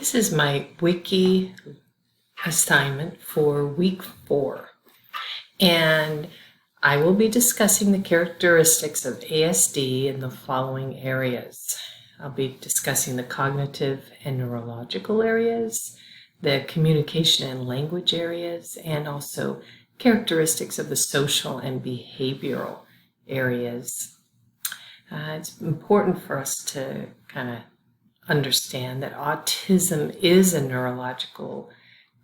This is my Wiki assignment for week 4, and I will be discussing the characteristics of ASD in the following areas. I'll be discussing the cognitive and neurological areas, the communication and language areas, and also characteristics of the social and behavioral areas. It's important for us to kind of understand that autism is a neurological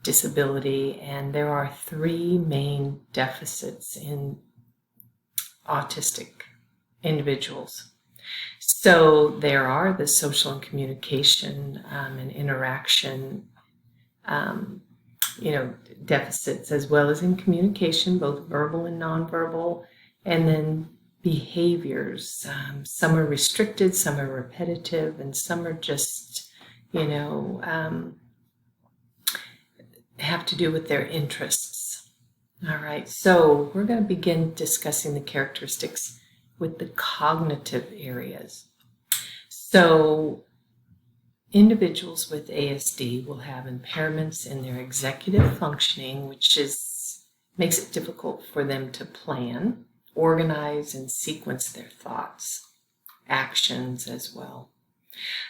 disability, and there are 3 main deficits in autistic individuals. So there are the social and communication and interaction deficits, as well as in communication, both verbal and nonverbal, and then behaviors. Some are restricted, some are repetitive, and some are just, have to do with their interests. All right, so we're going to begin discussing the characteristics with the cognitive areas. So individuals with ASD will have impairments in their executive functioning, which makes it difficult for them to plan, organize, and sequence their thoughts, actions as well.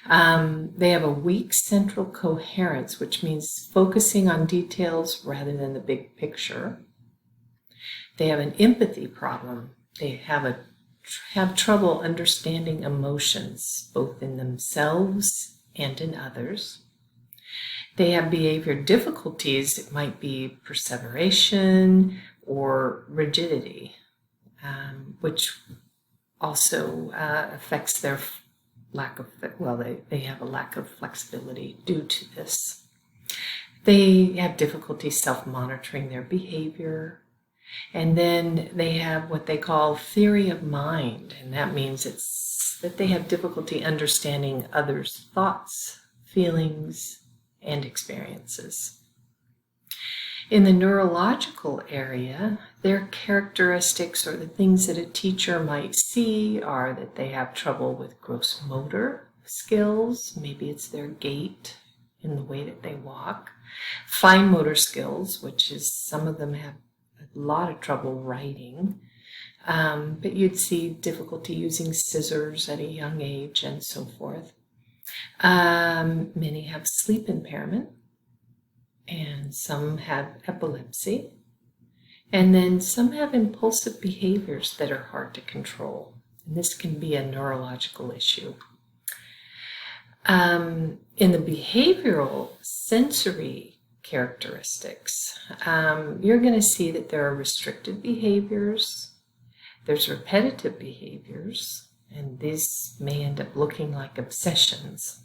They have a weak central coherence, which means focusing on details rather than the big picture. They have an empathy problem. They have trouble understanding emotions, both in themselves and in others. They have behavior difficulties. It might be perseveration or rigidity, which also affects their they have a lack of flexibility due to this. They have difficulty self-monitoring their behavior. And then they have what they call theory of mind, and that means it's that they have difficulty understanding others' thoughts, feelings, and experiences. In the neurological area, their characteristics, or the things that a teacher might see, are that they have trouble with gross motor skills. Maybe it's their gait in the way that they walk. Fine motor skills, which is some of them have a lot of trouble writing. But you'd see difficulty using scissors at a young age and so forth. Many have sleep impairment, and some have epilepsy. And then some have impulsive behaviors that are hard to control. And this can be a neurological issue. In the behavioral sensory characteristics, you're going to see that there are restricted behaviors, there's repetitive behaviors, and these may end up looking like obsessions.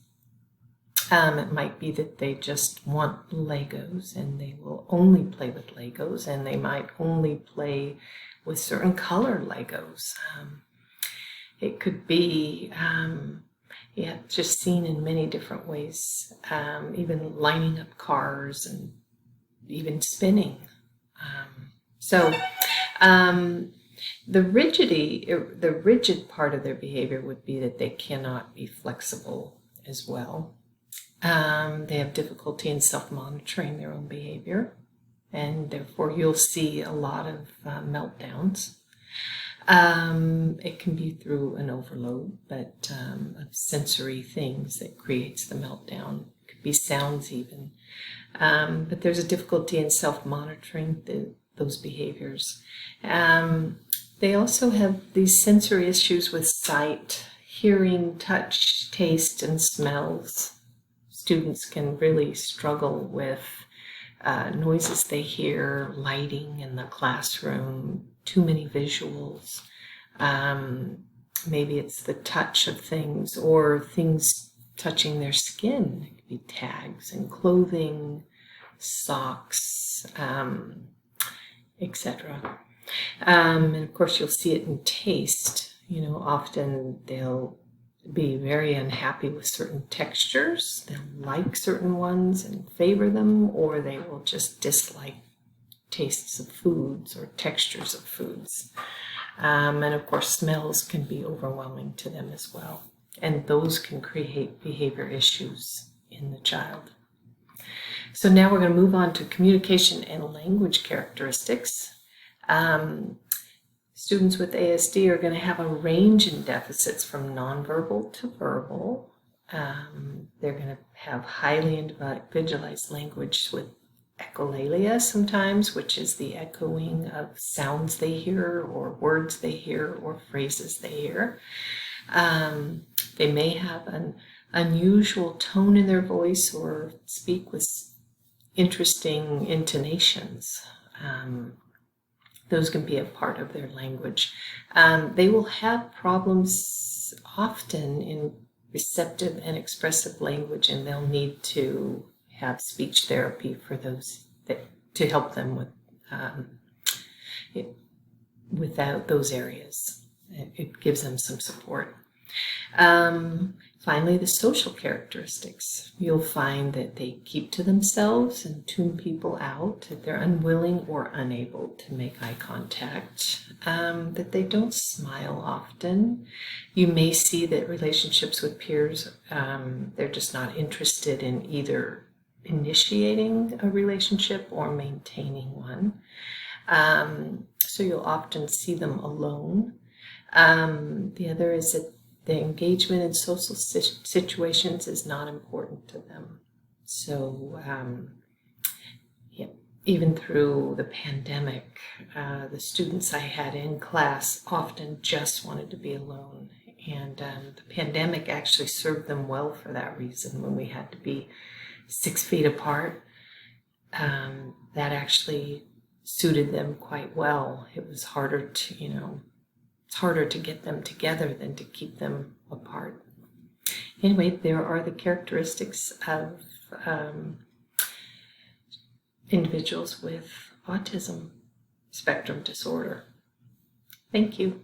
It might be that they just want Legos and they will only play with Legos, and they might only play with certain color Legos. It could be just seen in many different ways, even lining up cars and even spinning. The rigid part of their behavior would be that they cannot be flexible as well. They have difficulty in self-monitoring their own behavior, and therefore you'll see a lot of meltdowns. It can be through an overload, but of sensory things that creates the meltdown. It could be sounds even. But there's a difficulty in self-monitoring those behaviors. They also have these sensory issues with sight, hearing, touch, taste, and smells. Students can really struggle with noises they hear, lighting in the classroom, too many visuals. Maybe it's the touch of things or things touching their skin. It could be tags and clothing, socks, etc. And of course, you'll see it in taste. Often they'll be very unhappy with certain textures. They'll like certain ones and favor them, or they will just dislike tastes of foods or textures of foods. And of course, smells can be overwhelming to them as well. And those can create behavior issues in the child. So now we're going to move on to communication and language characteristics. Students with ASD are going to have a range in deficits from nonverbal to verbal. They're going to have highly individualized language with echolalia sometimes, which is the echoing of sounds they hear or words they hear or phrases they hear. They may have an unusual tone in their voice or speak with interesting intonations. Those can be a part of their language. They will have problems often in receptive and expressive language, and they'll need to have speech therapy for those to help them without those areas. It gives them some support. Finally, the social characteristics. You'll find that they keep to themselves and tune people out, that they're unwilling or unable to make eye contact, that they don't smile often. You may see that relationships with peers, they're just not interested in either initiating a relationship or maintaining one. So you'll often see them alone. The other is that the engagement in social situations is not important to them. So even through the pandemic, the students I had in class often just wanted to be alone. And the pandemic actually served them well for that reason. When we had to be 6 feet apart, that actually suited them quite well. It was harder to, it's harder to get them together than to keep them apart. Anyway, there are the characteristics of individuals with autism spectrum disorder. Thank you.